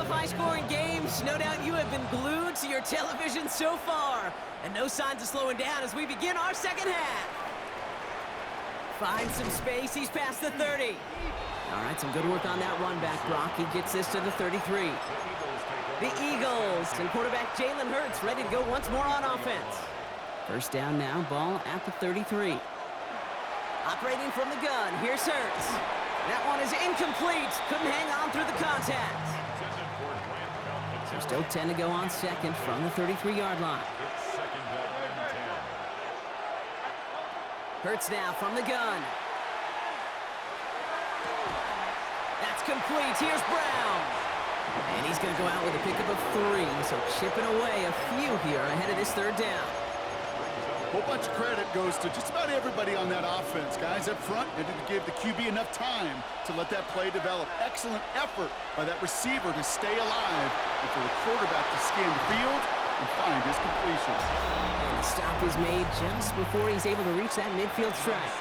love high-scoring games, no doubt you have been glued to your television so far. And no signs of slowing down as we begin our second half. Finds some space, he's past the 30. All right, some good work on that run back, Brock. He gets this to the 33. The Eagles and quarterback Jalen Hurts ready to go once more on offense. First down now, ball at the 33. Operating from the gun, here's Hurts. That one is incomplete. Couldn't hang on through the contact. So still 10 to go on second from the 33-yard line. Hurts now from the gun. That's complete. Here's Brown. And he's going to go out with a pickup of 3. So chipping away a few here ahead of this third down. A whole bunch of credit goes to just about everybody on that offense. Guys up front, and to give the QB enough time to let that play develop. Excellent effort by that receiver to stay alive and for the quarterback to scan the field and find his completion. And the stop is made just before he's able to reach that midfield strike.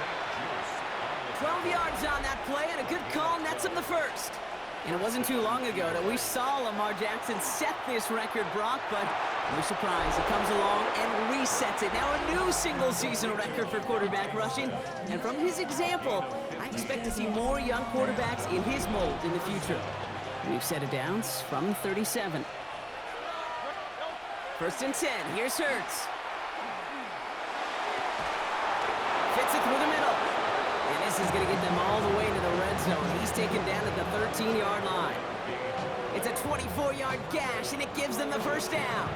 12 yards on that play, and a good call nets him the first. And it wasn't too long ago that we saw Lamar Jackson set this record, Brock, but no surprise, he comes along and resets it. Now a new single-season record for quarterback rushing, and from his example, I expect to see more young quarterbacks in his mold in the future. We've set it down from 37. First and 10, here's Hurts. Fits it through the middle. And this is going to get them all the way to the red zone. He's taken down at the 13-yard line. It's a 24-yard gash, and it gives them the first down.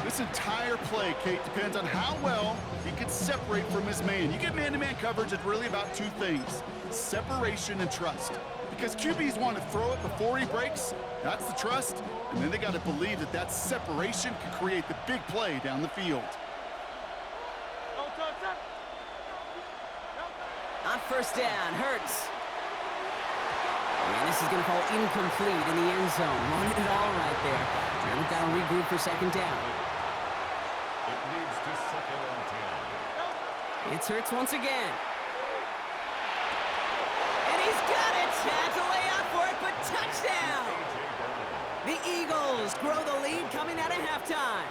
This entire play, Kate, depends on how well he can separate from his man. You get man-to-man coverage, it's really about two things: separation and trust. Because QBs want to throw it before he breaks, that's the trust, and then they got to believe that that separation can create the big play down the field. On first down, Hurts. And this is going to fall incomplete in the end zone. Wanted it all right there. And we've got to regroup for second down. It leads to second and 10. It's Hurts once again. And he's got it. Had to lay out for it, but touchdown. The Eagles grow the lead coming out of halftime.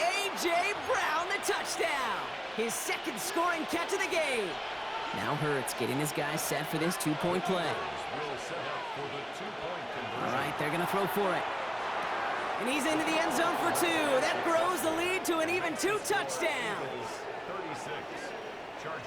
A.J. Brown, the touchdown. His second scoring catch of the game. Now Hurts getting his guys set for this two-point play. All right, they're going to throw for it. And he's into the end zone for 2. That grows the lead to an even 2 touchdowns.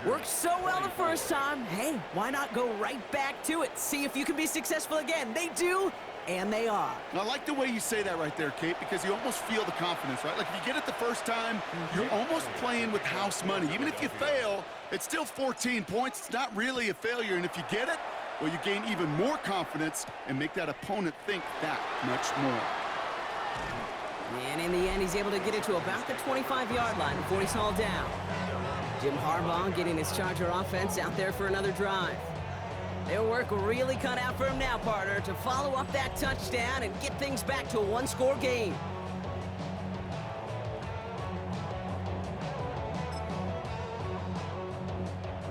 Worked so well the first time. Hey, why not go right back to it? See if you can be successful again. They do, and they are. And I like the way you say that right there, Kate, because you almost feel the confidence, right? Like if you get it the first time, you're almost playing with house money. Even if you fail, it's still 14 points. It's not really a failure. And if you get it, well, you gain even more confidence and make that opponent think that much more. And in the end, he's able to get it to about the 25-yard line before he's hauled down. Jim Harbaugh getting his Charger offense out there for another drive. Their work really cut out for him now, partner, to follow up that touchdown and get things back to a one-score game.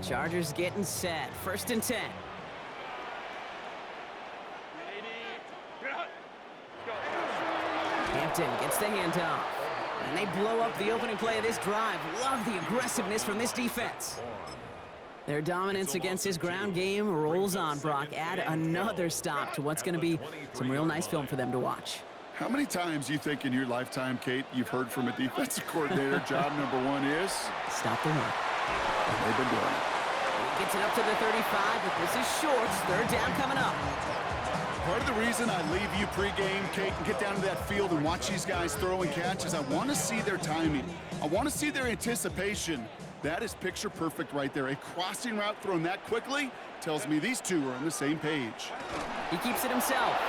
Chargers getting set. First and 10. Hampton gets the handoff. And they blow up the opening play of this drive. Love the aggressiveness from this defense. Their dominance against his ground game rolls on, Brock. Add another stop to what's going to be some real nice film for them to watch. How many times you think in your lifetime, Kate, you've heard from a defensive coordinator, job number 1 is? Stop the run. And they've been doing it. He gets it up to the 35, but this is short. Third down coming up. Part of the reason I leave you pregame, Kate, and get down to that field and watch these guys throw and catch is I want to see their timing. I want to see their anticipation. That is picture perfect right there. A crossing route thrown that quickly tells me these two are on the same page. He keeps it himself.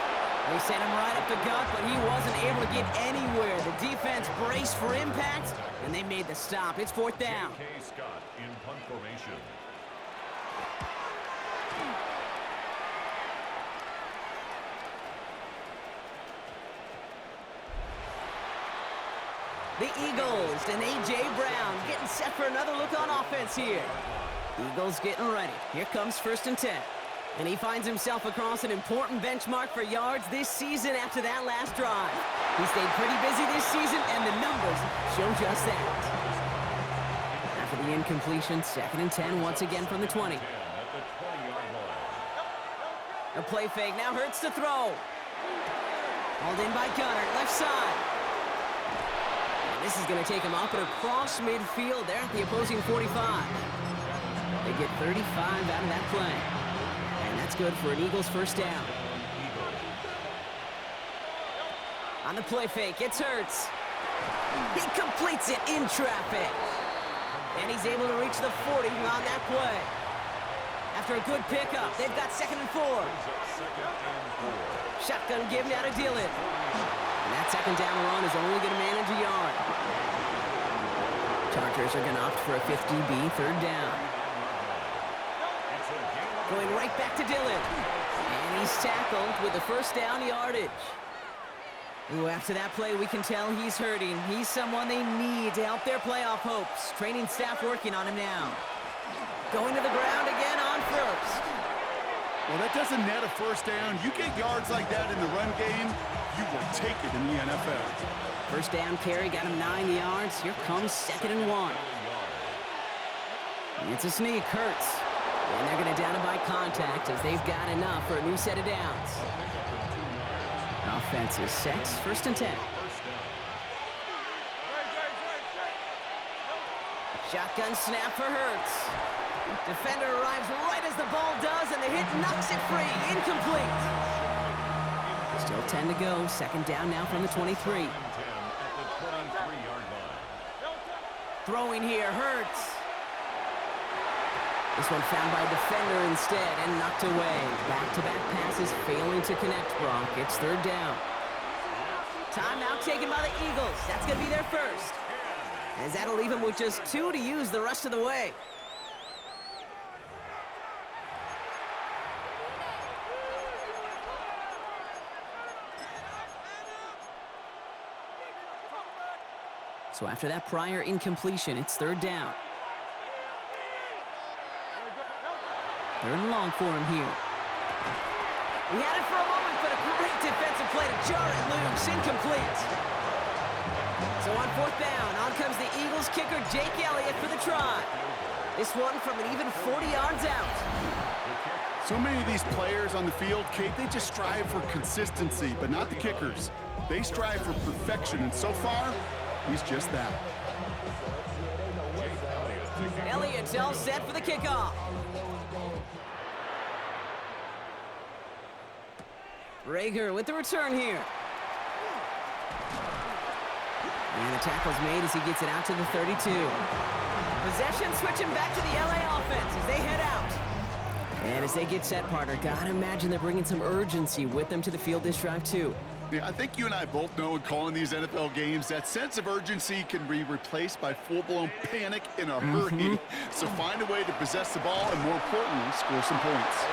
They sent him right up the gut, but he wasn't able to get anywhere. The defense braced for impact, and they made the stop. It's fourth down. Scott in punt formation. The Eagles and A.J. Brown getting set for another look on offense here. Eagles getting ready. Here comes first and 10. And he finds himself across an important benchmark for yards this season after that last drive. He stayed pretty busy this season, and the numbers show just that. After the incompletion, 2nd and 10 once again from the 20. A play fake, now Hurts to throw. Hauled in by Gunner, left side. And this is going to take him up and across midfield there at the opposing 45. They get 35 out of that play. And that's good for an Eagles first down. On the play fake, it's Hurts. He completes it in traffic. And he's able to reach the 40 on that play. After a good pickup, they've got 2nd and 4. Shotgun give now to Dillon. And that 2nd down run is only going to manage a yard. Chargers are going to opt for a 50B 3rd down. Going right back to Dillon. And he's tackled with the first down yardage. Ooh, after that play, we can tell he's hurting. He's someone they need to help their playoff hopes. Training staff working on him now. Going to the ground again on first. Well, that doesn't net a first down. You get yards like that in the run game, you will take it in the NFL. First down carry got him 9 yards. Here comes 2nd and 1. It's a sneak, Hurts. And they're going to down him by contact as they've got enough for a new set of downs. Offense is set, 1st and 10. Shotgun snap for Hurts. Defender arrives right as the ball does, and the hit knocks it free. Incomplete. Still 10 to go. 2nd down now from the 23. Throwing here, Hurts. This one found by a defender instead and knocked away. Back-to-back passes failing to connect, Brock. It's 3rd down. Timeout taken by the Eagles. That's going to be their first. As that'll leave him with just 2 to use the rest of the way. So after that prior incompletion, it's 3rd down. 3rd and long for him here. He had it for a moment, but a great defensive play to jar it loose. Incomplete. So on 4th down, on comes the Eagles kicker, Jake Elliott, for the try. This one from an even 40 yards out. So many of these players on the field, Kate, they just strive for consistency, but not the kickers. They strive for perfection, and so far, he's just that. Elliott's all set for the kickoff. Rager with the return here. And the tackle's made as he gets it out to the 32. Possession switching back to the LA offense as they head out. And as they get set, partner, gotta imagine they're bringing some urgency with them to the field this drive too. Yeah, I think you and I both know in calling these NFL games, that sense of urgency can be replaced by full-blown panic in a hurry. So find a way to possess the ball and, more importantly, score some points.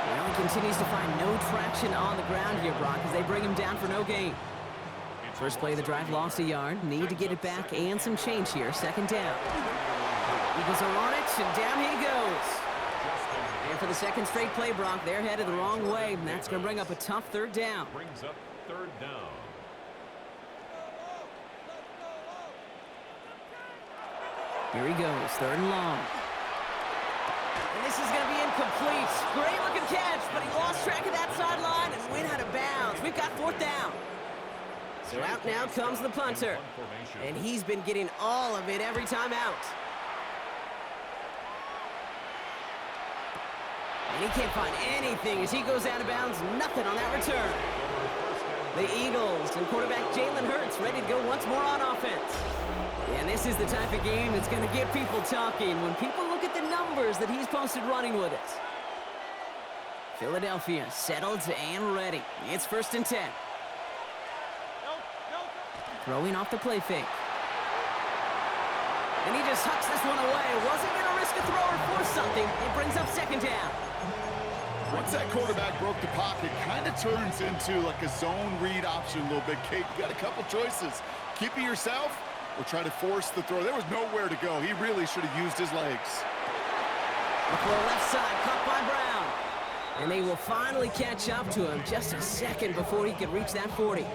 Well, he continues to find no traction on the ground here, Brock, as they bring him down for no gain. First play of the drive lost a yard. Need to get it back and some change here. 2nd down. Eagles are on it, and down he goes. And for the 2nd straight play, Brock, they're headed the wrong way, and that's going to bring up a tough 3rd down. Brings up 3rd down. Here he goes, 3rd and long. And this is going to be incomplete. Great looking catch, but he lost track of that sideline and went out of bounds. We've got 4th down. So out now comes the punter. And he's been getting all of it every time out. And he can't find anything as he goes out of bounds. Nothing on that return. The Eagles and quarterback Jalen Hurts ready to go once more on offense. And this is the type of game that's going to get people talking when people look at the numbers that he's posted running with it. Philadelphia settled and ready. It's 1st and 10. Throwing off the play fake. And he just hucks this one away. Wasn't going to risk a throw or force something. It brings up 2nd down. Once that quarterback broke the pocket, kind of turns into like a zone read option a little bit, Kate. You got a couple choices. Keep it yourself or try to force the throw. There was nowhere to go. He really should have used his legs. Before left side, caught by Brown. And they will finally catch up to him just a second before he can reach that 40.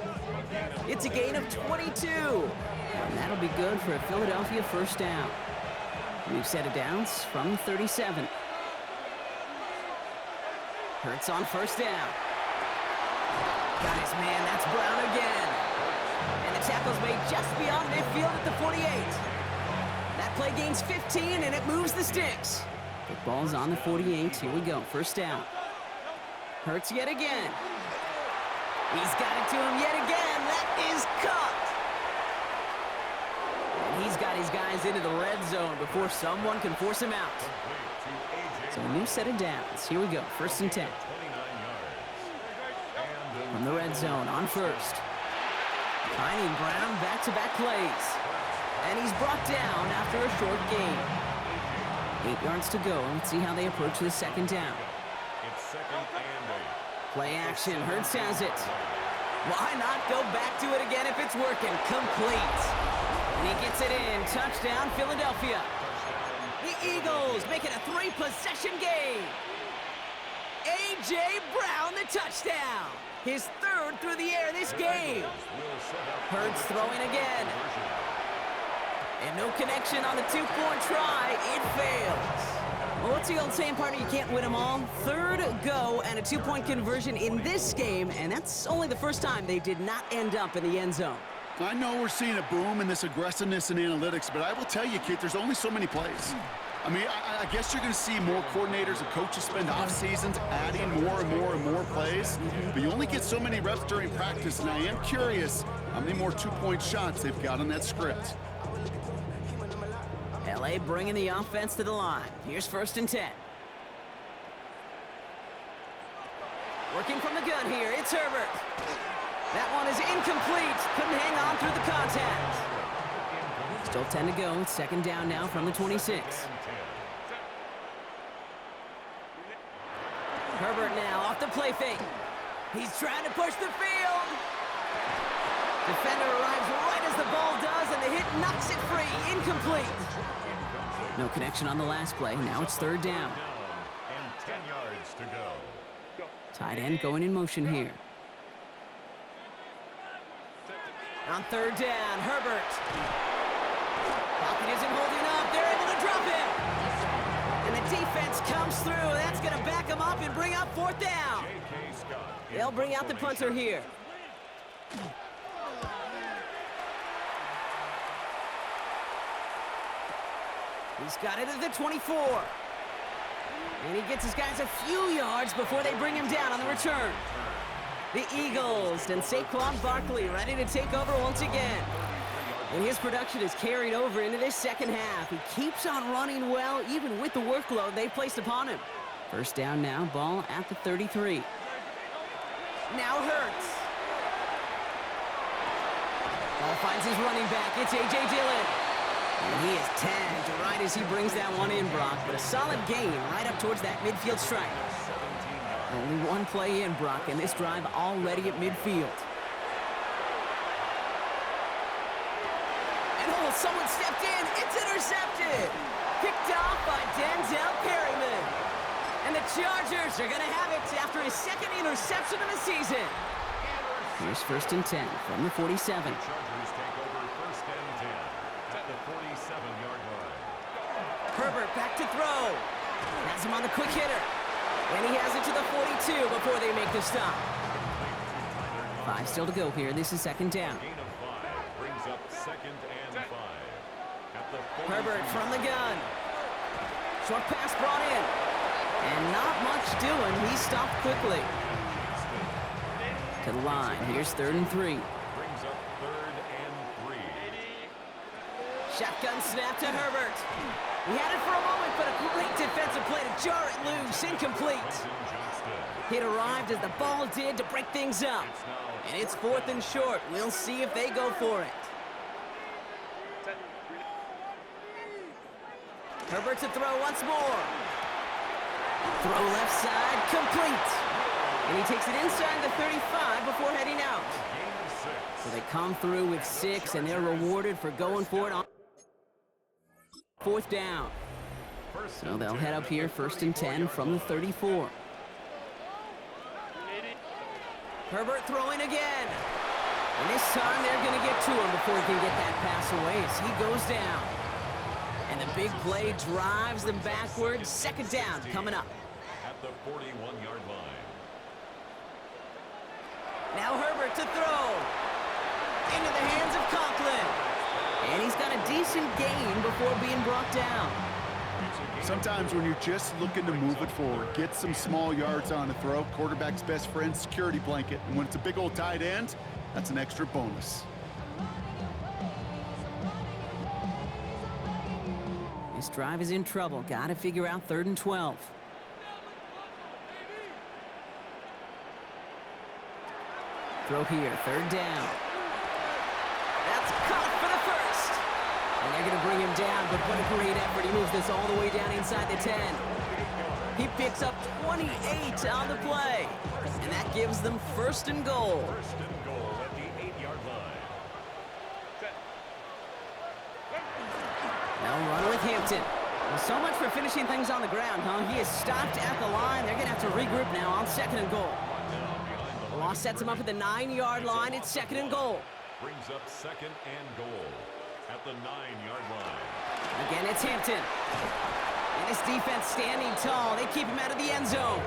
It's a gain of 22. And that'll be good for a Philadelphia first down. New set of downs from 37. Hurts on first down. Got his man, that's Brown again. And the tackle's made just beyond midfield at the 48. That play gains 15 and it moves the sticks. The ball's on the 48, here we go, first down. Hurts yet again. He's got it to him yet again, that is caught. And he's got his guys into the red zone before someone can force him out. So a new set of downs. Here we go, first and 10. From the red zone on first. Finding Brown back-to-back plays. And he's brought down after a short gain. 8 yards to go. Let's see how they approach the second down. It's second and 8. Play action, Hurts has it. Why not go back to it again if it's working? Complete. And he gets it in. Touchdown, Philadelphia. The Eagles make it a 3-possession game. A.J. Brown, the touchdown. His third through the air this game. Hurts throwing again. And no connection on the 2-point try. It fails. Well, what's the old saying, partner? You can't win them all. Third go and a 2-point conversion in this game, and that's only the first time they did not end up in the end zone. I know we're seeing a boom in this aggressiveness in analytics, but I will tell you, Kate, there's only so many plays. I mean, I guess you're going to see more coordinators and coaches spend off seasons adding more and more and more plays, but you only get so many reps during practice, and I am curious how many more 2-point shots they've got on that script. L.A. bringing the offense to the line. Here's first and 10. Working from the gun here, it's Herbert. That one is incomplete. Couldn't hang on through the contact. Still 10 to go. Second down now from the 26. Herbert now off the play fake. He's trying to push the field. Defender arrives right as the ball does, and the hit knocks it free. Incomplete. No connection on the last play. Now it's third down. And 10 yards to go. Tight end going in motion here. On third down, Herbert. Pocket isn't holding up. They're able to drop him. And the defense comes through. That's going to back him up and bring up fourth down. They'll bring out the punter here. He's got it at the 24. And he gets his guys a few yards before they bring him down on the return. The Eagles and Saquon Barkley ready to take over once again. And his production is carried over into this second half. He keeps on running well, even with the workload they placed upon him. First down now, ball at the 33. Now Hurts. Ball finds his running back. It's A.J. Dillon. And he is tagged right as he brings that one in, Brock. But a solid gain right up towards that midfield strike. Only one play in, Brock, and this drive already at midfield. And oh, someone stepped in. It's intercepted. Picked off by Denzel Perryman. And the Chargers are going to have it after his second interception of the season. Here's first and 10 from the 47. Chargers take over first and 10 at the 47-yard line. Herbert back to throw. Has him on the quick hitter. And he has it to the 42 before they make the stop. 5 still to go here. This is second down. Gain of 5 brings up second and 5 at the 40. Herbert from the gun. Short pass brought in. And not much doing. He stopped quickly. To the line. Here's third and 3. Brings up third and 3. Shotgun snap to Herbert. He had it for a moment, but a great defensive play to jar it loose. Incomplete. It arrived as the ball did to break things up. And it's fourth and short. We'll see if they go for it. Herbert to throw once more. Throw left side, complete. And he takes it inside the 35 before heading out. So they come through with 6, and they're rewarded for going for it on fourth down. So they'll head up here first and 10 from the 34. Herbert throwing again. And this time they're going to get to him before he can get that pass away as he goes down. And the big play drives them backwards. Second down coming up. At the 41-yard line. Now Herbert to throw. Into the hands of Conklin. And he's got a decent gain before being brought down. Sometimes when you're just looking to move it forward, get some small yards on a throw, quarterback's best friend, security blanket. And when it's a big old tight end, that's an extra bonus. This drive is in trouble. Got to figure out 3rd and 12. Throw here, 3rd down. That's caught for the first. And they're going to bring him down, but what a great effort. He moves this all the way down inside the 10. He picks up 28 on the play. And that gives them 1st and goal. 1st and goal at the 8-yard line. Now run with Hampton. Well, so much for finishing things on the ground, huh? He is stopped at the line. They're going to have to regroup now on 2nd and goal. The loss sets him up at the 9-yard line. It's 2nd and goal. Brings up 2nd and goal at the 9-yard line. Again, it's Hampton. And this defense standing tall. They keep him out of the end zone.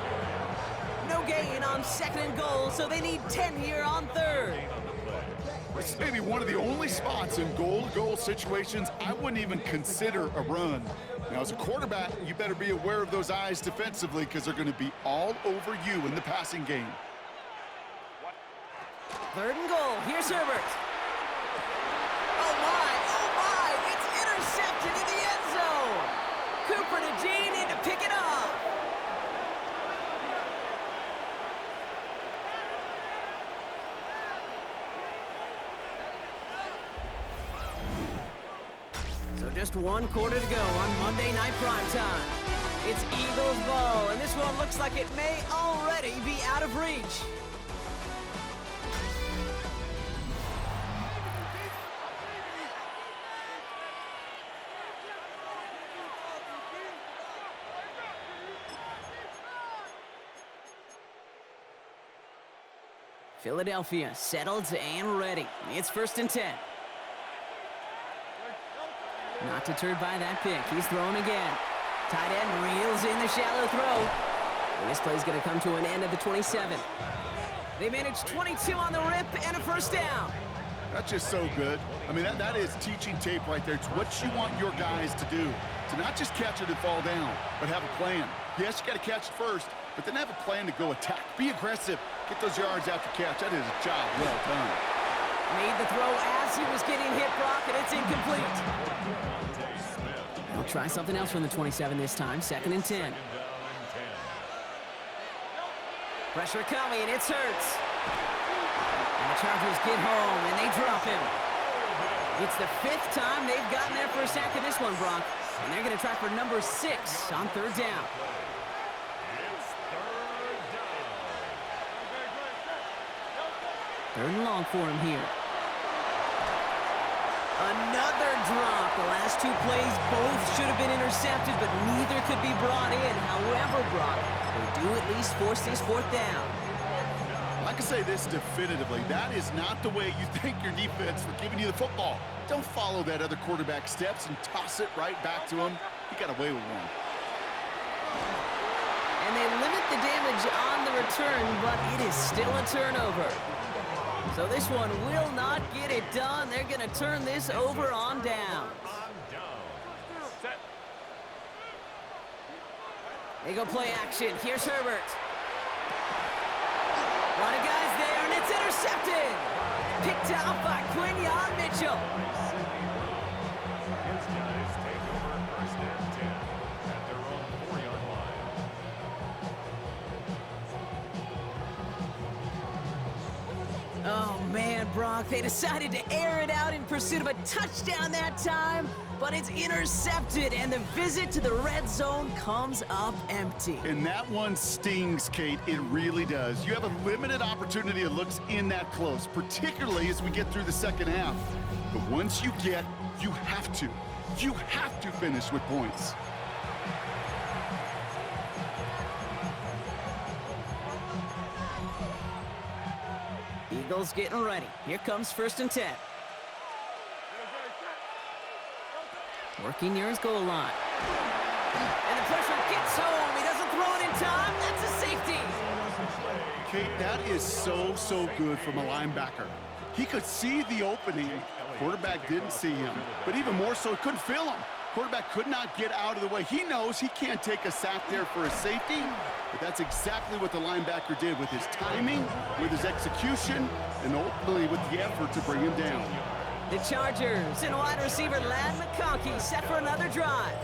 No gain on 2nd and goal, so they need 10 here on 3rd. This is maybe one of the only spots in goal-to-goal situations I wouldn't even consider a run. Now, as a quarterback, you better be aware of those eyes defensively because they're going to be all over you in the passing game. 3rd and goal. Here's Herbert. Oh, my. It's intercepted in the end zone. Cooper to Gene in to pick it up. So just 1 quarter to go on Monday Night Primetime. It's Eagles ball, and this one looks like it may already be out of reach. Philadelphia settled and ready. It's 1st and 10. Not deterred by that pick. He's thrown again. Tight end reels in the shallow throw. And this play's going to come to an end at the 27. They managed 22 on the rip and a 1st down. That's just so good. I mean, that is teaching tape right there. It's what you want your guys to do. To not just catch it and fall down, but have a plan. Yes, you got to catch it first, but then have a plan to go attack. Be aggressive. Get those yards after catch. That is a job well done. Made the throw as he was getting hit, Brock, and it's incomplete. They'll try something else from the 27 this time. 2nd and 10. Pressure coming. It's Hurts. And the Chargers get home, and they drop him. It's the 5th time they've gotten their first sack of this one, Brock. And they're going to try for number 6 on 3rd down. Third and long for him here. Another drop. The last 2 plays both should have been intercepted, but neither could be brought in. However, Brock, they do at least force this 4th down. I can say this definitively. That is not the way you thank your defense for giving you the football. Don't follow that other quarterback's steps and toss it right back to him. He got away with one. And they limit the damage on the return, but it is still a turnover. So this one will not get it done. They're going to turn this over on down. They go play action. Here's Herbert. A lot of guys there, and it's intercepted. Picked out by Quinyon Mitchell. His guys take over 1st and 10 at their own 4-yard line. Oh, man, Brock, they decided to air it out in pursuit of a touchdown that time, but it's intercepted, and the visit to the red zone comes up empty. And that one stings, Kate. It really does. You have a limited opportunity that looks in that close, particularly as we get through the 2nd half. But once you get, you have to finish with points. Eagles getting ready. Here comes 1st and 10. Working near his goal line. And the pressure gets home. He doesn't throw it in time. That's a safety. Kate, that is so good from a linebacker. He could see the opening. Quarterback didn't see him. But even more so, he couldn't feel him. Quarterback could not get out of the way. He knows he can't take a sack there for a safety, but that's exactly what the linebacker did with his timing, with his execution, and ultimately with the effort to bring him down. The Chargers and wide receiver Lad McConkey set for another drive.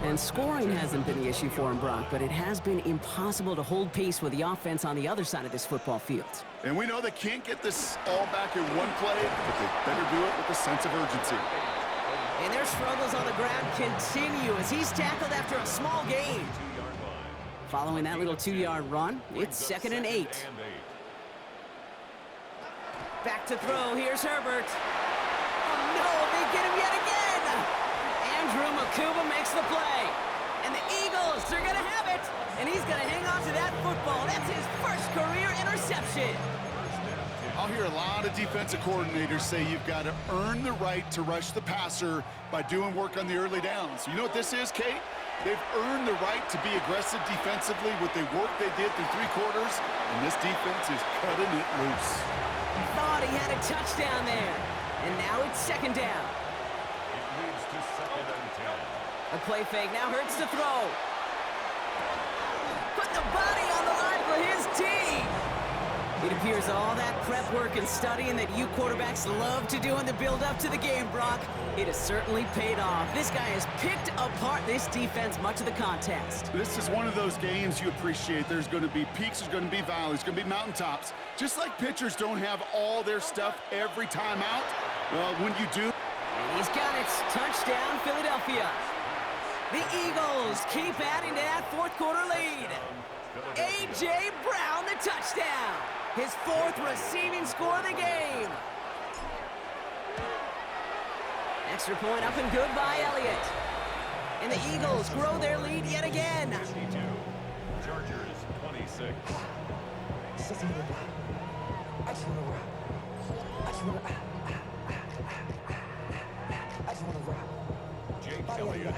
And scoring hasn't been the issue for him, Brock, but it has been impossible to hold pace with the offense on the other side of this football field. And we know they can't get this all back in one play, but they better do it with a sense of urgency. And their struggles on the ground continue as he's tackled after a small gain. Following that little 2-yard run, it's 2nd and 8. Back to throw, here's Herbert. Oh no, they get him yet again! Andrew Makuba makes the play. And the Eagles, they're gonna have it! And he's gonna hang on to that football. That's his first career interception. I'll hear a lot of defensive coordinators say you've got to earn the right to rush the passer by doing work on the early downs. You know what this is, Kate? They've earned the right to be aggressive defensively with the work they did through 3 quarters, and this defense is cutting it loose. Thought he had a touchdown there, and now it's 2nd down. It leads to 2nd and 10. A play fake now hurts to throw. Put the body on the line for his team. It appears all that prep work and studying that you quarterbacks love to do in the build-up to the game, Brock, it has certainly paid off. This guy has picked apart this defense much of the contest. This is one of those games you appreciate. There's going to be peaks, there's going to be valleys, there's going to be mountaintops. Just like pitchers don't have all their stuff every time out, well, when you do... And he's got it. Touchdown, Philadelphia. The Eagles keep adding to that 4th quarter lead. A.J. Brown, the touchdown. His 4th receiving score of the game. Extra point up and good by Elliott. And the Eagles grow their lead yet again. 52. Chargers 26. Jake Elliott.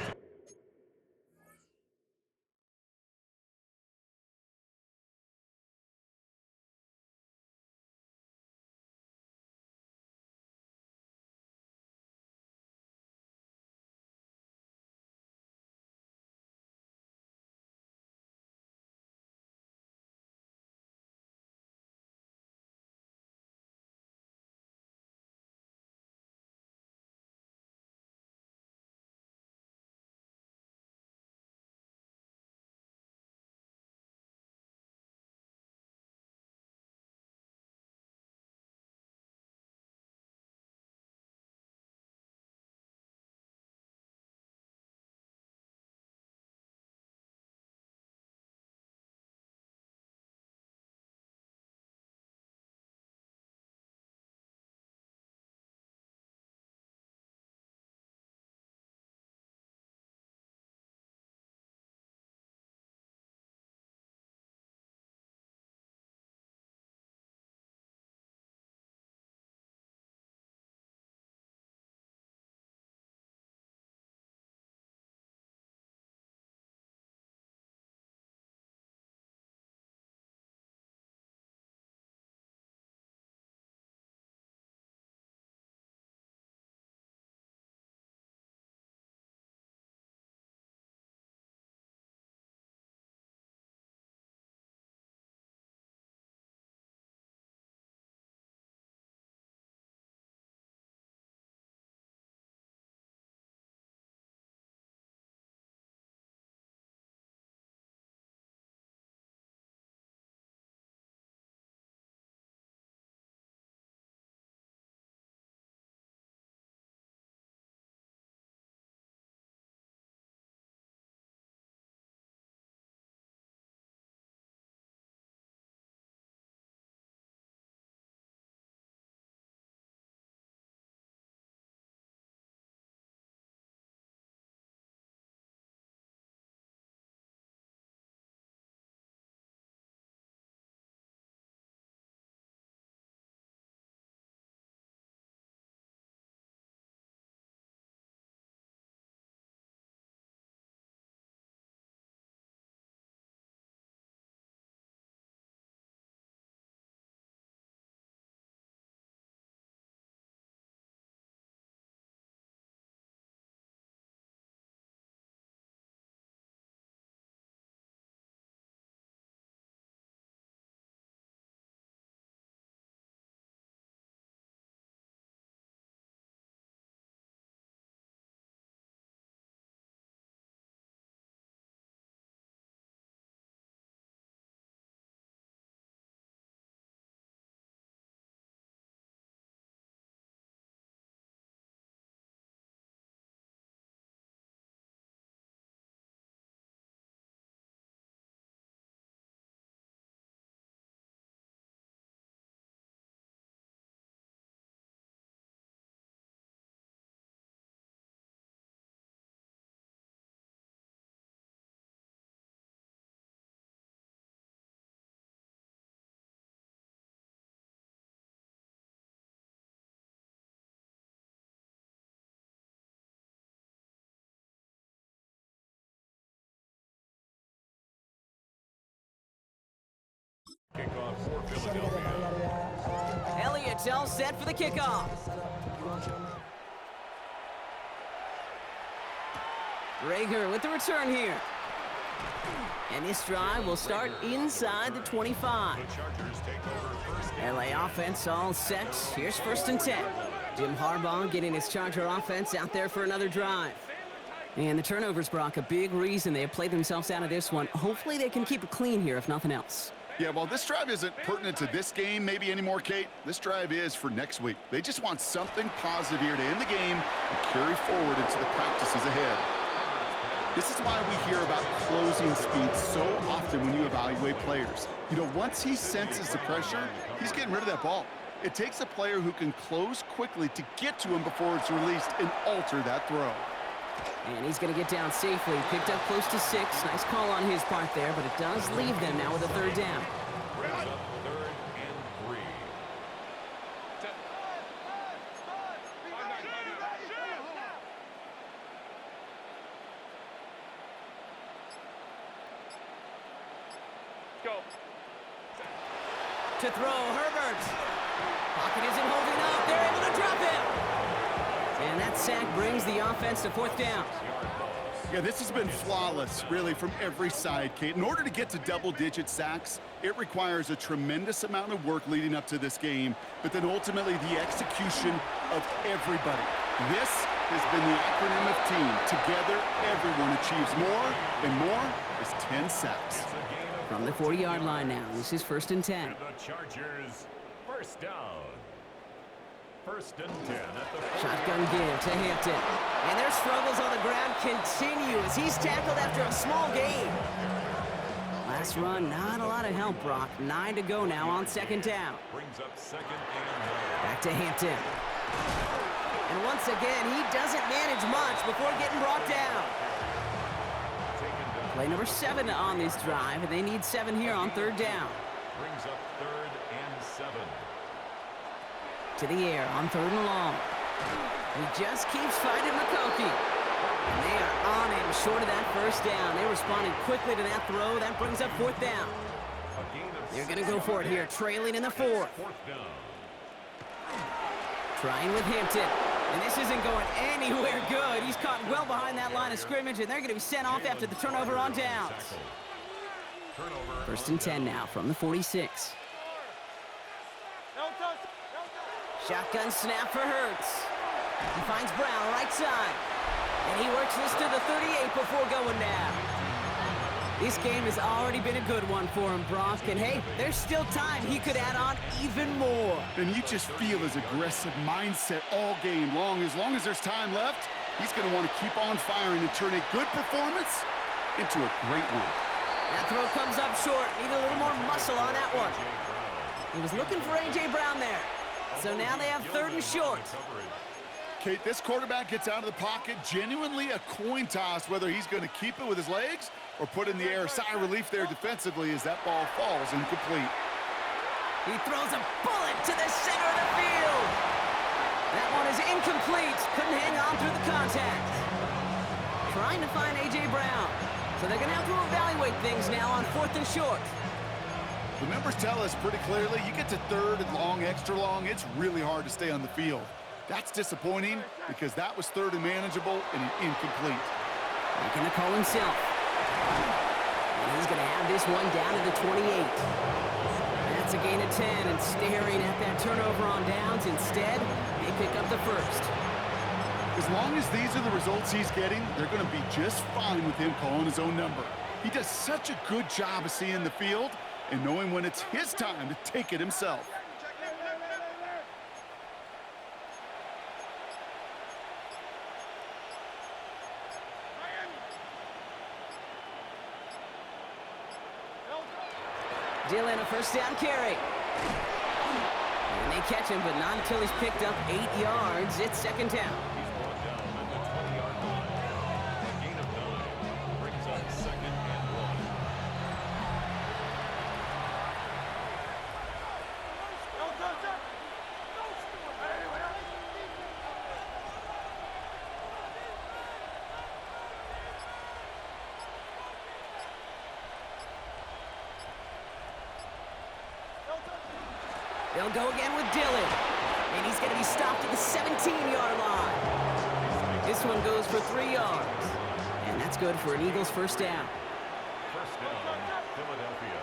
Philadelphia. Elliott's all set for the kickoff. Rager with the return here. And this drive will start inside the 25. The Chargers take over first and LA offense all set. Here's 1st and 10. Jim Harbaugh getting his Charger offense out there for another drive. And the turnovers, Brock, a big reason they have played themselves out of this one. Hopefully they can keep it clean here, if nothing else. Yeah, well, this drive isn't pertinent to this game maybe anymore, Kate. This drive is for next week. They just want something positive here to end the game and carry forward into the practices ahead. This is why we hear about closing speed so often when you evaluate players. You know, once he senses the pressure, he's getting rid of that ball. It takes a player who can close quickly to get to him before it's released and alter that throw. And he's going to get down safely. Picked up close to 6. Nice call on his part there, but it does leave them now with a 3rd down. brings up 3rd and 3. Go. To throw, Herbert. Pocket isn't holding up. They're able to drop him. And that sack brings the offense to 4th down. Yeah, this has been flawless, really, from every side, Kate. In order to get to double-digit sacks, it requires a tremendous amount of work leading up to this game, but then ultimately the execution of everybody. This has been the acronym of team. Together, everyone achieves more, and more is 10 sacks. From the 40-yard line now, this is 1st and 10. And the Chargers, 1st down. 1st and 10 at the 40. Shotgun give to Hampton. And their struggles on the ground continue as he's tackled after a small gain. Last run, not a lot of help, Brock. 9 to go now on 2nd down. Brings up 2nd and Back to Hampton. And once again, he doesn't manage much before getting brought down. Play number 7 on this drive, and they need 7 here on 3rd down. brings up 3rd and 7. To the air on 3rd and long. He just keeps fighting McConkey. And they are on him short of that 1st down. They responded quickly to that throw. That brings up 4th down. A gain of They're going to go for it here, trailing in the 4th. 4th down. Trying with Hampton. And this isn't going anywhere good. He's caught well behind that line of scrimmage, and they're going to be sent off after the turnover on downs. Turnover 1st and 10 now from the 46. Shotgun snap for Hurts. He finds Brown right side. And he works this to the 38 before going down. This game has already been a good one for him, Brock. And hey, there's still time. He could add on even more. And you just feel his aggressive mindset all game long. As long as there's time left, he's going to want to keep on firing and turn a good performance into a great one. That throw comes up short. Need a little more muscle on that one. He was looking for A.J. Brown there. So now they have 3rd and short. Kate, this quarterback gets out of the pocket, genuinely a coin toss whether he's going to keep it with his legs or put in the air. Sigh of relief there defensively as that ball falls incomplete. He throws a bullet to the center of the field. That one is incomplete. Couldn't hang on through the contact. Trying to find A.J. Brown. So they're going to have to evaluate things now on 4th and short. The numbers tell us pretty clearly, you get to 3rd and long, extra long, it's really hard to stay on the field. That's disappointing because that was 3rd and manageable and incomplete. Making the call himself. And he's going to have this one down to the 28. That's a gain of 10, and staring at that turnover on downs. Instead, they pick up the 1st. As long as these are the results he's getting, they're going to be just fine with him calling his own number. He does such a good job of seeing the field and knowing when it's his time to take it himself. Dillon, a 1st down carry. And they catch him, but not until he's picked up 8 yards. It's 2nd down. He's brought down at the 20-yard line. A gain of 9 brings up 2nd and 1. They'll go again with Dillon. And he's going to be stopped at the 17-yard line. This one goes for 3 yards. And that's good for an Eagles first down. First down, Philadelphia.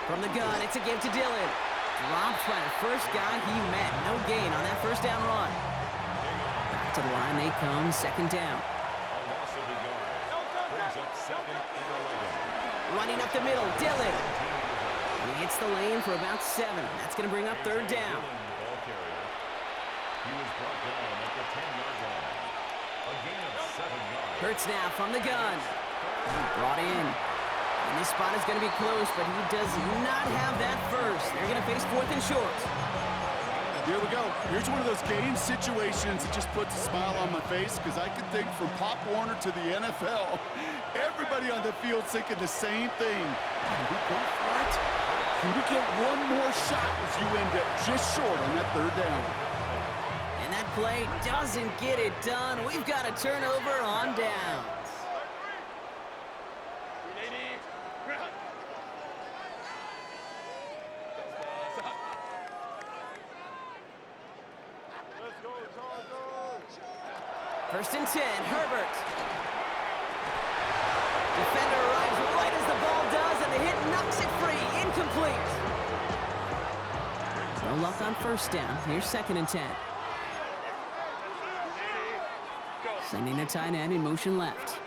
From the gun, it's a give to Dillon. Dropped by the first guy he met. No gain on that first down run. Back to the line they come, second down. A loss of a yard. Brings up second and 11. Running up the middle, Dillon. He hits the lane for about 7. That's going to bring up third down. The ball carrier. He was brought down at the 10-yard line. A gain of 7 yards. Hurts now from the gun. Brought in. And this spot is going to be close, but he does not have that first. They're going to face 4th and short. Here we go. Here's one of those game situations that just puts a smile on my face because I can think from Pop Warner to the NFL. Everybody on the field thinking the same thing. Can we go for it? Can we get one more shot as you end up just short on that third down? And that play doesn't get it done. We've got a turnover on downs. First and 10, Herbert. Defender arrives right as the ball does, and the hit knocks it free. Incomplete. No luck on first down. Here's second and 10. Sending the tight end in motion left.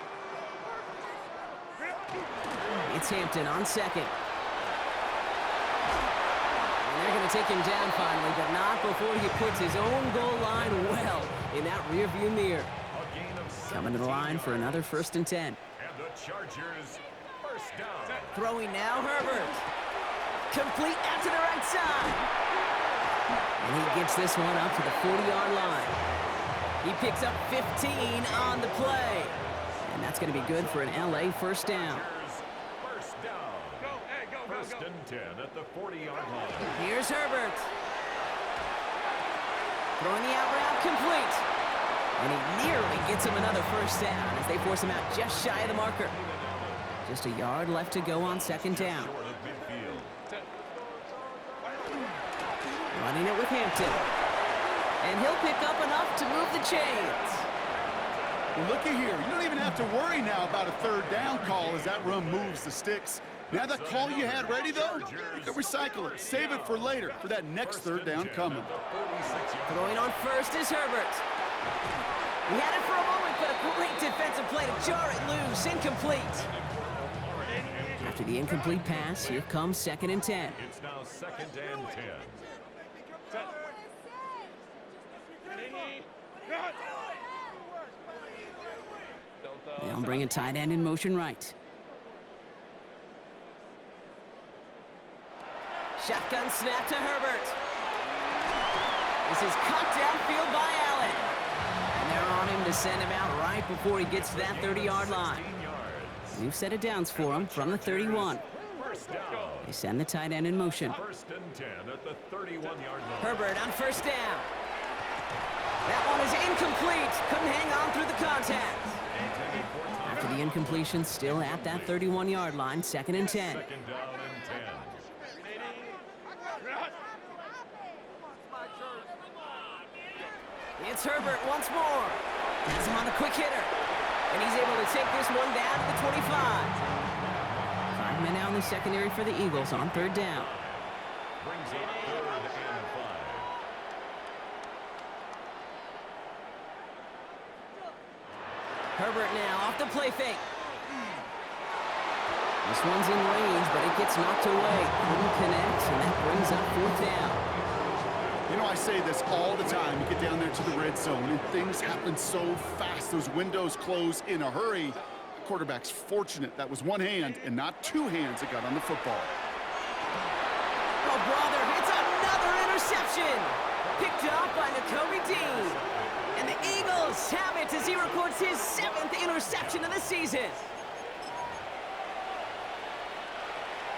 It's Hampton on second. And they're going to take him down finally, but not before he puts his own goal line well in that rearview mirror. Coming to the line for another first and 10. And the Chargers first down. Throwing now, Herbert. Complete out to the right side. And he gets this one up to the 40-yard line. He picks up 15 on the play. And that's going to be good for an LA first down. First down. First and 10 at the 40-yard line. Here's Herbert. Throwing the out route complete. And he nearly gets him another first down as they force him out just shy of the marker. Just a yard left to go on second down. Short of midfield. Running it with Hampton. And he'll pick up enough to move the chains. Well, looky here. You don't even have to worry now about a third down call as that run moves the sticks. Now that call you had ready, though, you can recycle it. Save it for later for that next third down coming. Throwing on first is Herbert. He had it for a moment, but a great defensive play to jar it loose. Incomplete. After the incomplete pass, here comes second and 10. It's now second and 10. They'll bring a tight end in motion right. Shotgun snap to Herbert. This is caught downfield by Allen. And they're on him to send him out right before he gets to that 30-yard line. New set of downs for him from the 31. First down. They send the tight end in motion. First and 10 at the 31-yard line. Herbert on first down. That one is incomplete. Couldn't hang on through the contact. After the incompletion, still at that 31-yard line, second and 10. Second down and 10. It's Herbert once more. Has him on the quick hitter. And he's able to take this one down to the 25. 5 men out in the secondary for the Eagles on third down. Brings up third and 5. Herbert now off the play fake. This one's in range, but it gets knocked away. Couldn't connect, and that brings up fourth down. You know, I say this all the time. You get down there to the red zone, and things happen so fast. Those windows close in a hurry. The quarterback's fortunate that was one hand and not two hands that got on the football. Oh, brother, it's another interception. Picked up by Nakobe Dean. And the Eagles have it as he records his 7th interception of the season.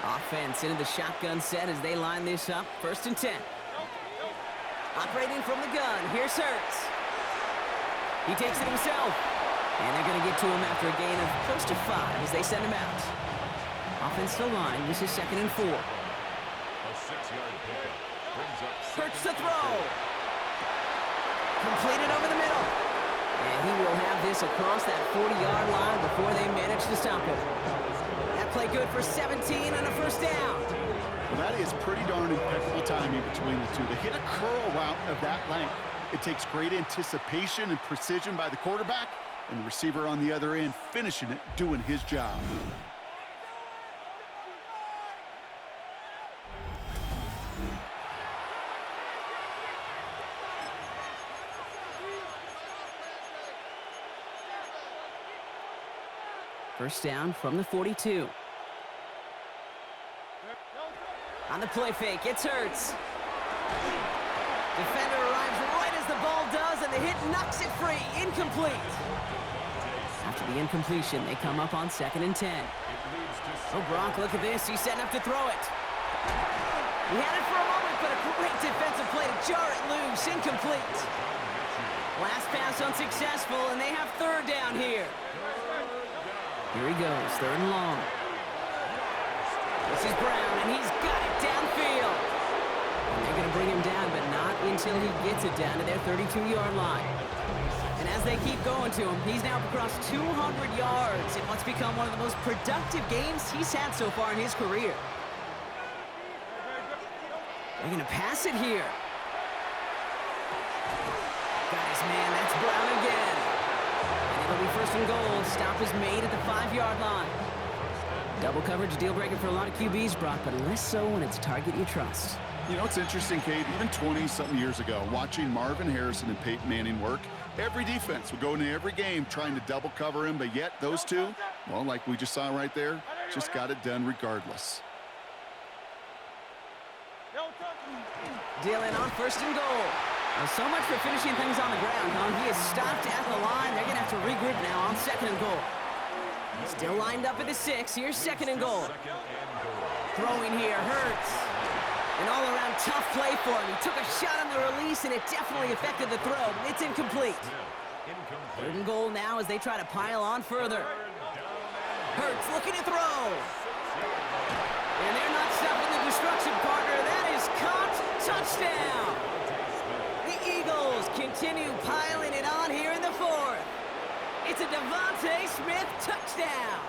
Offense into the shotgun set as they line this up. 1st and 10. Operating from the gun. Here's Hurts. He takes it himself. And they're going to get to him after a gain of close to 5 as they send him out. Offensive line. This is 2nd and 4. A 6-yard pickup brings up Hurts to throw. Completed over the middle. And he will have this across that 40-yard line before they manage to stop him. That play good for 17 and a 1st down. Well, that is pretty darn impeccable timing between the two. To hit a curl route of that length, it takes great anticipation and precision by the quarterback, and the receiver on the other end finishing it, doing his job. First down from the 42. On the play fake, it's Hurts. Defender arrives right as the ball does, and the hit knocks it free. Incomplete. After the incompletion, they come up on 2nd and 10. Oh, Brock, look at this. He's setting up to throw it. He had it for a moment, but a great defensive play to jar it loose. Incomplete. Last pass unsuccessful, and they have 3rd down here. Here he goes, 3rd and long. This is Brown, and he's got it downfield. And they're going to bring him down, but not until he gets it down to their 32-yard line. And as they keep going to him, he's now across 200 yards in what's become one of the most productive games he's had so far in his career. They're going to pass it here. Got his man, that's Brown again. And it'll be 1st and goal. Stop is made at the 5-yard line. Double coverage deal breaker for a lot of QBs, Brock, but less so when it's a target you trust. You know, it's interesting, Kate, even 20-something years ago, watching Marvin Harrison and Peyton Manning work, every defense would go into every game trying to double cover him, but yet those two, well, like we just saw right there, just got it done regardless. Dillon on 1st and goal. Well, so much for finishing things on the ground, huh? He is stopped at the line. They're going to have to regroup now on 2nd and goal. Still lined up at the 6. Here's 2nd and goal. Throwing here, Hurts. An all-around tough play for him. He took a shot on the release, and it definitely affected the throw. It's incomplete. 3rd and goal now as they try to pile on further. Hurts looking to throw. And they're not stopping the destruction, partner. That is caught. Touchdown. The Eagles continue piling it on here in the 4th. It's a Devontae Smith touchdown.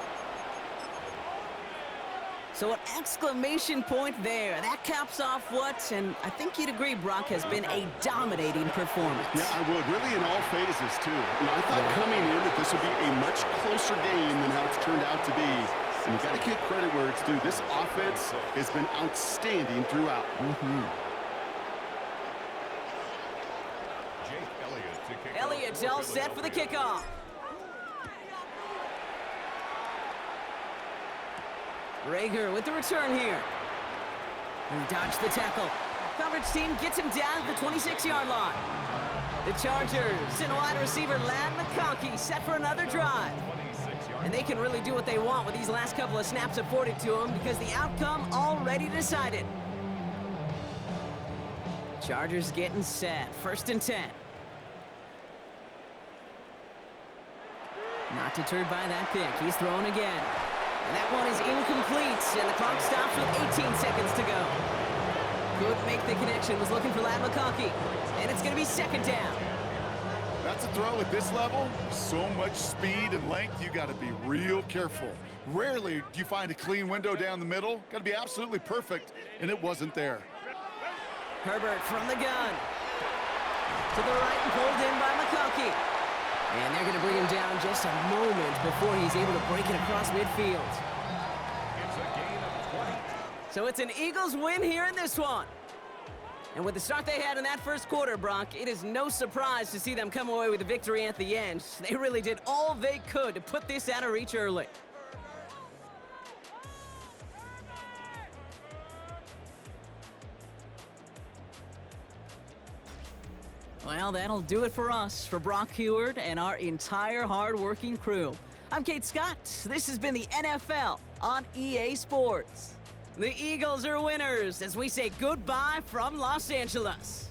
So an exclamation point there. That caps off what, and I think you'd agree, Brock, has been a dominating performance. Yeah, I would. Really in all phases, too. You know, I thought coming in that this would be a much closer game than how it's turned out to be. And you got to give credit where it's due. This offense has been outstanding throughout. Elliott's all set for the kickoff. Rager with the return here. He dodged the tackle. Coverage team gets him down at the 26-yard line. The Chargers and wide receiver Ladd McConkey set for another drive. And they can really do what they want with these last couple of snaps afforded to them because the outcome already decided. Chargers getting set. 1st and 10. Not deterred by that pick. He's throwing again. And that one is incomplete, and the clock stops with 18 seconds to go. Couldn't make the connection. Was looking for Ladd McConkey. And it's going to be 2nd down. That's a throw at this level. So much speed and length, you got to be real careful. Rarely do you find a clean window down the middle. Got to be absolutely perfect, and it wasn't there. Herbert from the gun. To the right and pulled in by McConkey. And they're going to bring him down just a moment before he's able to break it across midfield. It's a gain of 20. So it's an Eagles win here in this one. And with the start they had in that first quarter, Brock, it is no surprise to see them come away with a victory at the end. They really did all they could to put this out of reach early. Well, that'll do it for us, for Brock Heward and our entire hard-working crew. I'm Kate Scott. This has been the NFL on EA Sports. The Eagles are winners as we say goodbye from Los Angeles.